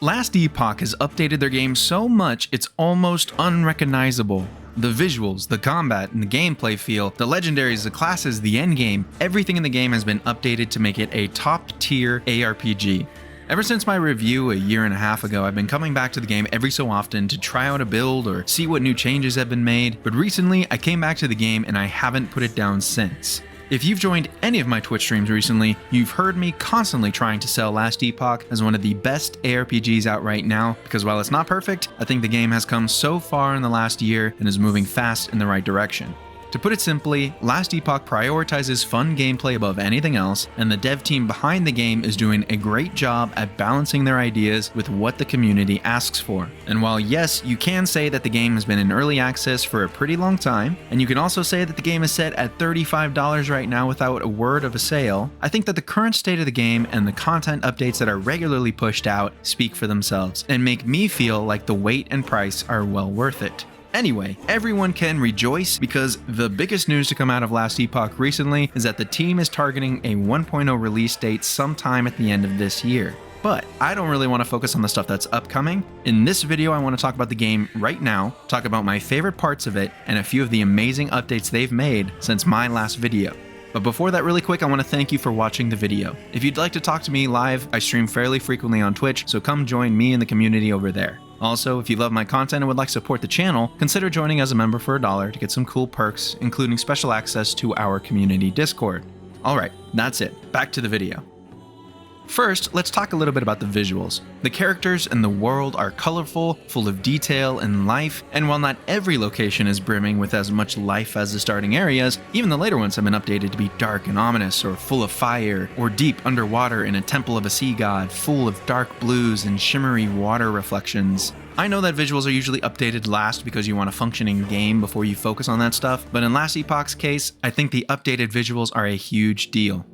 Last Epoch has updated their game so much it's almost unrecognizable. The visuals, the combat, and the gameplay feel, the legendaries, the classes, the endgame, everything in the game has been updated to make it a top-tier ARPG. Ever since my review a year and a half ago, I've been coming back to the game every so often to try out a build or see what new changes have been made, but recently I came back to the game and I haven't put it down since. If you've joined any of my Twitch streams recently, you've heard me constantly trying to sell Last Epoch as one of the best ARPGs out right now, because while it's not perfect, I think the game has come so far in the last year and is moving fast in the right direction. To put it simply, Last Epoch prioritizes fun gameplay above anything else, and the dev team behind the game is doing a great job at balancing their ideas with what the community asks for. And while yes, you can say that the game has been in early access for a pretty long time, and you can also say that the game is set at $35 right now without a word of a sale, I think that the current state of the game and the content updates that are regularly pushed out speak for themselves, and make me feel like the wait and price are well worth it. Anyway, everyone can rejoice because the biggest news to come out of Last Epoch recently is that the team is targeting a 1.0 release date sometime at the end of this year. But I don't really want to focus on the stuff that's upcoming. In this video, I want to talk about the game right now, talk about my favorite parts of it, and a few of the amazing updates they've made since my last video. But before that, really quick, I want to thank you for watching the video. If you'd like to talk to me live, I stream fairly frequently on Twitch, so come join me in the community over there. Also, if you love my content and would like to support the channel, consider joining as a member for $1 to get some cool perks, including special access to our community Discord. Alright, that's it. Back to the video. First, let's talk a little bit about the visuals. The characters and the world are colorful, full of detail and life, and while not every location is brimming with as much life as the starting areas, even the later ones have been updated to be dark and ominous, or full of fire, or deep underwater in a temple of a sea god, full of dark blues and shimmery water reflections. I know that visuals are usually updated last because you want a functioning game before you focus on that stuff, but in Last Epoch's case, I think the updated visuals are a huge deal.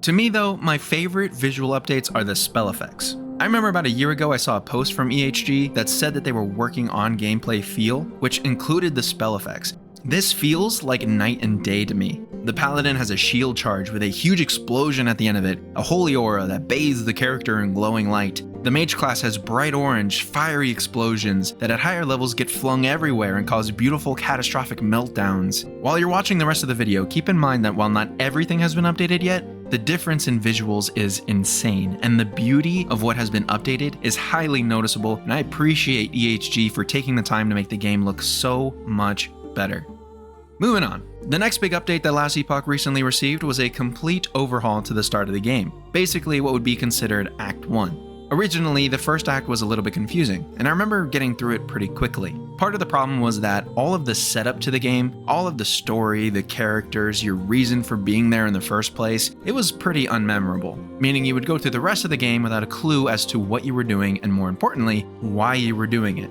To me though, my favorite visual updates are the spell effects. I remember about a year ago I saw a post from EHG that said that they were working on gameplay feel, which included the spell effects. This feels like night and day to me. The paladin has a shield charge with a huge explosion at the end of it, a holy aura that bathes the character in glowing light. The mage class has bright orange, fiery explosions that at higher levels get flung everywhere and cause beautiful catastrophic meltdowns. While you're watching the rest of the video, keep in mind that while not everything has been updated yet, the difference in visuals is insane, and the beauty of what has been updated is highly noticeable, and I appreciate EHG for taking the time to make the game look so much better. Moving on. The next big update that Last Epoch recently received was a complete overhaul to the start of the game, basically what would be considered Act 1. Originally, the first act was a little bit confusing, and I remember getting through it pretty quickly. Part of the problem was that all of the setup to the game, all of the story, the characters, your reason for being there in the first place, it was pretty unmemorable, meaning you would go through the rest of the game without a clue as to what you were doing and, more importantly, why you were doing it.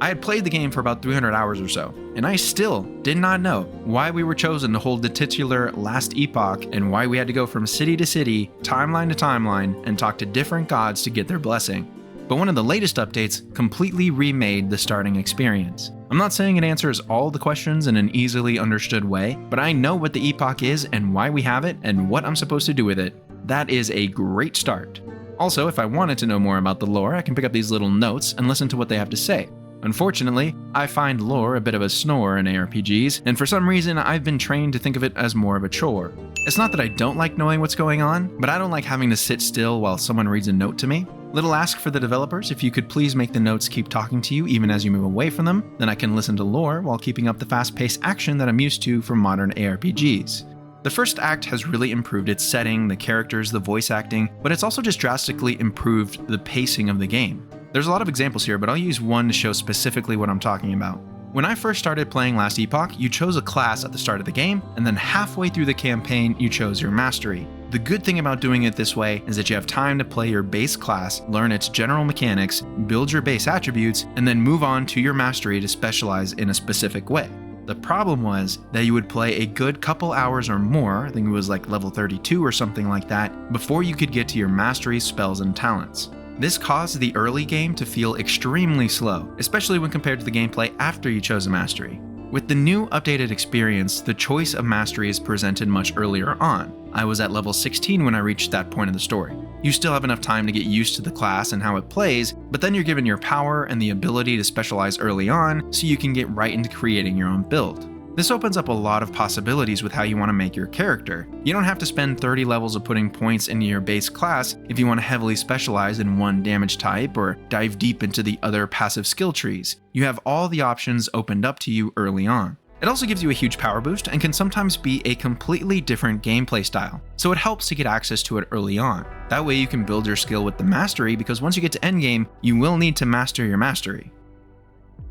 I had played the game for about 300 hours or so, and I still did not know why we were chosen to hold the titular Last Epoch and why we had to go from city to city, timeline to timeline, and talk to different gods to get their blessing. But one of the latest updates completely remade the starting experience. I'm not saying it answers all the questions in an easily understood way, but I know what the Epoch is and why we have it and what I'm supposed to do with it. That is a great start. Also, if I wanted to know more about the lore, I can pick up these little notes and listen to what they have to say. Unfortunately, I find lore a bit of a snore in ARPGs, and for some reason I've been trained to think of it as more of a chore. It's not that I don't like knowing what's going on, but I don't like having to sit still while someone reads a note to me. Little ask for the developers, if you could please make the notes keep talking to you even as you move away from them, then I can listen to lore while keeping up the fast-paced action that I'm used to from modern ARPGs. The first act has really improved its setting, the characters, the voice acting, but it's also just drastically improved the pacing of the game. There's a lot of examples here, but I'll use one to show specifically what I'm talking about. When I first started playing Last Epoch, you chose a class at the start of the game, and then halfway through the campaign, you chose your mastery. The good thing about doing it this way is that you have time to play your base class, learn its general mechanics, build your base attributes, and then move on to your mastery to specialize in a specific way. The problem was that you would play a good couple hours or more, I think it was like level 32 or something like that, before you could get to your mastery, spells, and talents. This caused the early game to feel extremely slow, especially when compared to the gameplay after you chose a mastery. With the new updated experience, the choice of mastery is presented much earlier on. I was at level 16 when I reached that point of the story. You still have enough time to get used to the class and how it plays, but then you're given your power and the ability to specialize early on so you can get right into creating your own build. This opens up a lot of possibilities with how you want to make your character. You don't have to spend 30 levels of putting points into your base class if you want to heavily specialize in one damage type or dive deep into the other passive skill trees. You have all the options opened up to you early on. It also gives you a huge power boost and can sometimes be a completely different gameplay style, so it helps to get access to it early on. That way you can build your skill with the mastery, because once you get to endgame, you will need to master your mastery.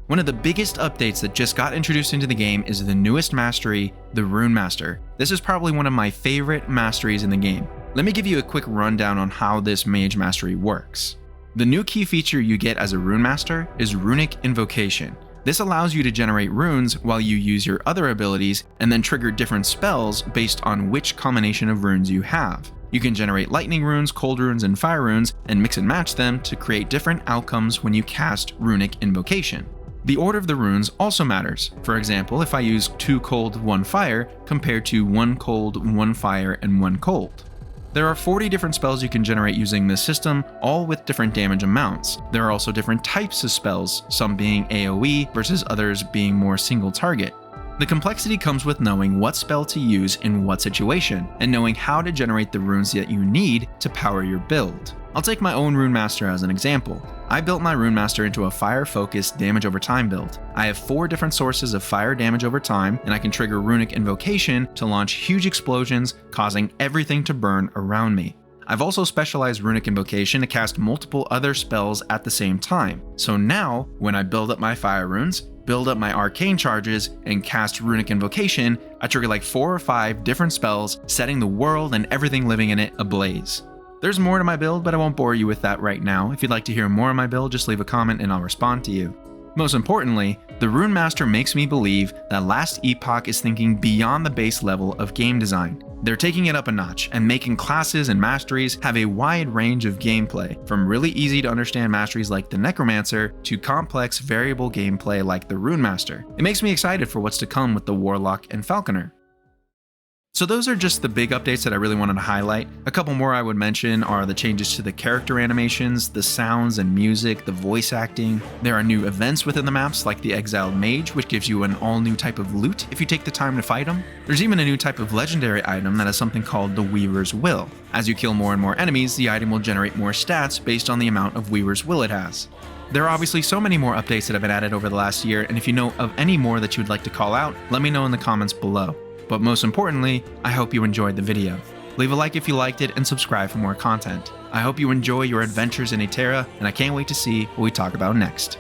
One of the biggest updates that just got introduced into the game is the newest mastery, the Runemaster. This is probably one of my favorite masteries in the game. Let me give you a quick rundown on how this mage mastery works. The new key feature you get as a Runemaster is Runic Invocation. This allows you to generate runes while you use your other abilities and then trigger different spells based on which combination of runes you have. You can generate lightning runes, cold runes, and fire runes and mix and match them to create different outcomes when you cast Runic Invocation. The order of the runes also matters. For example, if I use 2 cold, 1 fire, compared to 1 cold, 1 fire, and 1 cold. There are 40 different spells you can generate using this system, all with different damage amounts. There are also different types of spells, some being AoE versus others being more single target. The complexity comes with knowing what spell to use in what situation, and knowing how to generate the runes that you need to power your build. I'll take my own Runemaster as an example. I built my Runemaster into a fire-focused damage over time build. I have 4 different sources of fire damage over time, and I can trigger Runic Invocation to launch huge explosions, causing everything to burn around me. I've also specialized Runic Invocation to cast multiple other spells at the same time. So now, when I build up my fire runes, build up my arcane charges, and cast Runic Invocation, I trigger like 4 or 5 different spells, setting the world and everything living in it ablaze. There's more to my build, but I won't bore you with that right now. If you'd like to hear more of my build, just leave a comment and I'll respond to you. Most importantly, the Runemaster makes me believe that Last Epoch is thinking beyond the base level of game design. They're taking it up a notch and making classes and masteries have a wide range of gameplay, from really easy to understand masteries like the Necromancer to complex variable gameplay like the Runemaster. It makes me excited for what's to come with the Warlock and Falconer. So those are just the big updates that I really wanted to highlight. A couple more I would mention are the changes to the character animations, the sounds and music, the voice acting. There are new events within the maps like the Exiled Mage, which gives you an all-new type of loot if you take the time to fight them. There's even a new type of legendary item that has something called the Weaver's Will. As you kill more and more enemies, the item will generate more stats based on the amount of Weaver's Will it has. There are obviously so many more updates that have been added over the last year, and if you know of any more that you would like to call out, let me know in the comments below. But most importantly, I hope you enjoyed the video. Leave a like if you liked it and subscribe for more content. I hope you enjoy your adventures in TIER, and I can't wait to see what we talk about next.